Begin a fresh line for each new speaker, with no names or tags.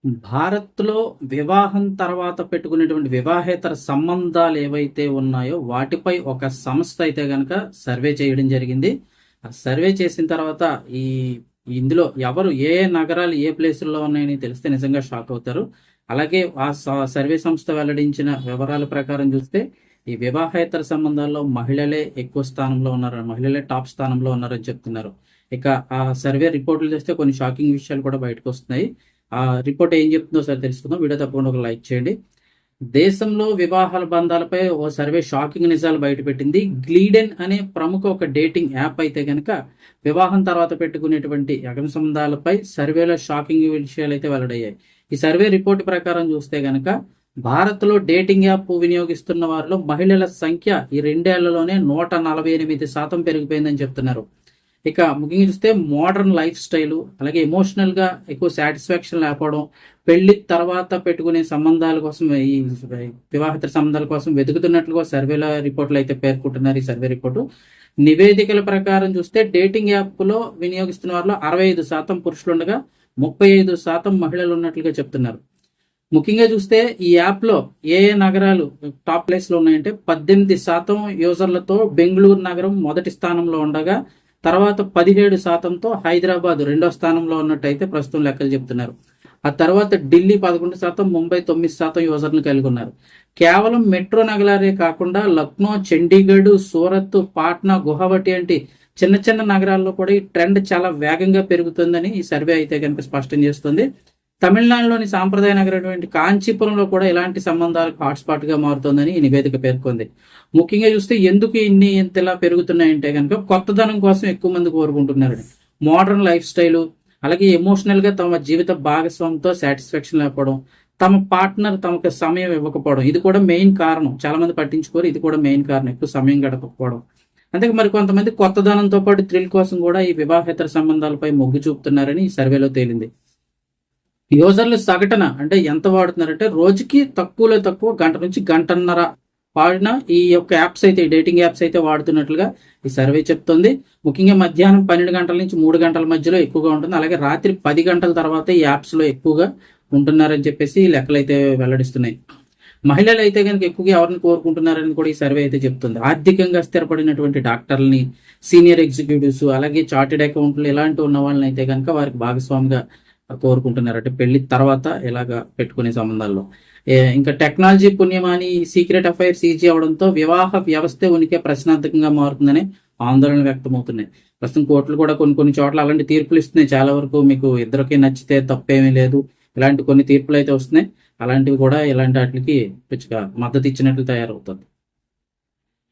భారత్‌లో వివాహం తర్వాత పెట్టుకునేటువంటి వివాహేతర సంబంధాలు ఏవైతే ఉన్నాయో వాటిపై ఒక సంస్థ అయితే గనక సర్వే చేయడం జరిగింది. ఆ సర్వే చేసిన తర్వాత ఈ ఇందులో ఎవరు ఏ ఏ నగరాలు ఏ ప్లేసుల్లో ఉన్నాయని తెలిస్తే నిజంగా షాక్ అవుతారు. అలాగే ఆ సర్వే సంస్థ వెల్లడించిన వివరాల ప్రకారం చూస్తే ఈ వివాహేతర సంబంధాల్లో మహిళలే ఎక్కువ స్థానంలో ఉన్నారు. మహిళలే టాప్ స్థానంలో ఉన్నారని చెప్తున్నారు. ఇక ఆ సర్వే రిపోర్టులు చూస్తే కొన్ని షాకింగ్ విషయాలు కూడా బయటకొస్తున్నాయి. ఆ రిపోర్ట్ ఏం చెప్తుందో ఒకసారి తెలుసుకుందాం. వీడియో తప్పకుండా ఒక లైక్ చేయండి. దేశంలో వివాహాల బంధాలపై ఓ సర్వే షాకింగ్ నిజాలు బయటపెట్టింది. గ్లీడెన్ అనే ప్రముఖ ఒక డేటింగ్ యాప్ అయితే కనుక వివాహం తర్వాత పెట్టుకునేటువంటి అగ్ని సంబంధాలపై సర్వేలో షాకింగ్ విషయాలు అయితే వెల్లడయ్యాయి. ఈ సర్వే రిపోర్ట్ ప్రకారం చూస్తే గనక భారత్లో డేటింగ్ యాప్ వినియోగిస్తున్న వారిలో మహిళల సంఖ్య ఈ 2 ఏళ్లలోనే 148% పెరిగిపోయిందని చెప్తున్నారు. ఇక ముఖ్యంగా చూస్తే మోడర్న్ లైఫ్ స్టైలు, అలాగే ఎమోషనల్గా ఎక్కువ సాటిస్ఫాక్షన్ లేకపోవడం, పెళ్లి తర్వాత పెట్టుకునే సంబంధాల కోసం ఈ వివాహేతర సంబంధాల కోసం వెతుకుతున్నట్లుగా సర్వేల రిపోర్ట్లు అయితే పేర్కొంటున్నారు. ఈ సర్వే రిపోర్టు నివేదికల ప్రకారం చూస్తే డేటింగ్ యాప్లో వినియోగిస్తున్న వారిలో 65% పురుషులుండగా 35% మహిళలు ఉన్నట్లుగా చెప్తున్నారు. ముఖ్యంగా చూస్తే ఈ యాప్లో ఏ ఏ నగరాలు టాప్ ప్లేస్లో ఉన్నాయంటే 18% యూజర్లతో బెంగళూరు నగరం మొదటి స్థానంలో ఉండగా తర్వాత 17%తో హైదరాబాద్ రెండో స్థానంలో ఉన్నట్టయితే ప్రస్తుతం లెక్కలు చెప్తున్నారు. ఆ తర్వాత ఢిల్లీ 11%, ముంబై 9% యూజర్లు కలిగి ఉన్నారు. కేవలం మెట్రో నగరాలే కాకుండా లక్నో, చండీగఢ్, సూరత్, పాట్నా, గువాహటి వంటి చిన్న చిన్న నగరాల్లో కూడా ఈ ట్రెండ్ చాలా వేగంగా పెరుగుతుందని ఈ సర్వే అయితే కనుక స్పష్టం చేస్తుంది. తమిళనాడులోని సాంప్రదాయ నగరమైనటువంటి కాంచీపురంలో కూడా ఇలాంటి సంబంధాలకు హాట్స్పాట్ గా మారుతోందని ఈ నివేదిక పేర్కొంది. ముఖ్యంగా చూస్తే ఎందుకు ఇంతలా పెరుగుతున్నాయంటే కనుక కొత్తదనం కోసం ఎక్కువ మంది కోరుకుంటున్నారని, మోడర్న్ లైఫ్ స్టైలు, అలాగే ఎమోషనల్ గా తమ జీవిత భాగస్వామితో సాటిస్ఫాక్షన్ లేకపోవడం, తమ పార్ట్నర్ తమకు సమయం ఇవ్వకపోవడం, ఇది కూడా మెయిన్ కారణం. చాలా మంది పట్టించుకోరు, ఇది కూడా మెయిన్ కారణం, ఎక్కువ సమయం గడపకపోవడం. అంతే మరి కొంతమంది కొత్తదనంతో పాటు థ్రిల్ కోసం కూడా ఈ వివాహేతర సంబంధాలపై మొగ్గు చూపుతున్నారని ఈ సర్వేలో తేలింది. యూజర్లు సగటున అంటే ఎంత వాడుతున్నారంటే రోజుకి తక్కువలో తక్కువ గంట నుంచి గంటన్నర వాడిన ఈ యొక్క యాప్స్ అయితే, డేటింగ్ యాప్స్ అయితే వాడుతున్నట్లుగా ఈ సర్వే చెప్తుంది. ముఖ్యంగా మధ్యాహ్నం 12 గంటల నుంచి 3 గంటల మధ్యలో ఎక్కువగా ఉంటుంది. అలాగే రాత్రి 10 గంటల తర్వాత ఈ యాప్స్లో ఎక్కువగా ఉంటున్నారని చెప్పేసి లెక్కలు అయితే వెల్లడిస్తున్నాయి. మహిళలు అయితే కనుక ఎక్కువగా ఎవరిని కోరుకుంటున్నారని కూడా ఈ సర్వే అయితే చెప్తుంది. ఆర్థికంగా స్థిరపడినటువంటి డాక్టర్లని, సీనియర్ ఎగ్జిక్యూటివ్స్, అలాగే చార్టెడ్ అకౌంట్లు ఇలాంటి ఉన్న వాళ్ళని అయితే కనుక వారికి భాగస్వామిగా కోరుకుంటున్నారు. అంటే పెళ్లి తర్వాత ఇలాగ పెట్టుకునే సంబంధాల్లో ఇంకా టెక్నాలజీ పుణ్యమాని సీక్రెట్ అఫైర్స్ ఈజీ అవడంతో వివాహ వ్యవస్థ ఉనికి ప్రశ్నార్థకంగా మారుతుందని ఆందోళనలు వ్యక్తమవుతున్నాయి. ప్రస్తుతం కోర్టులు కూడా కొన్ని చోట్ల అలాంటి తీర్పులు ఇస్తున్నాయి. చాలా వరకు మీకు ఇద్దరికి నచ్చితే తప్పేమీ లేదు, ఇలాంటి కొన్ని తీర్పులు అయితే వస్తున్నాయి. అలాంటివి కూడా ఇలాంటి వాటికి మద్దతు ఇచ్చినట్లు తయారవుతుంది.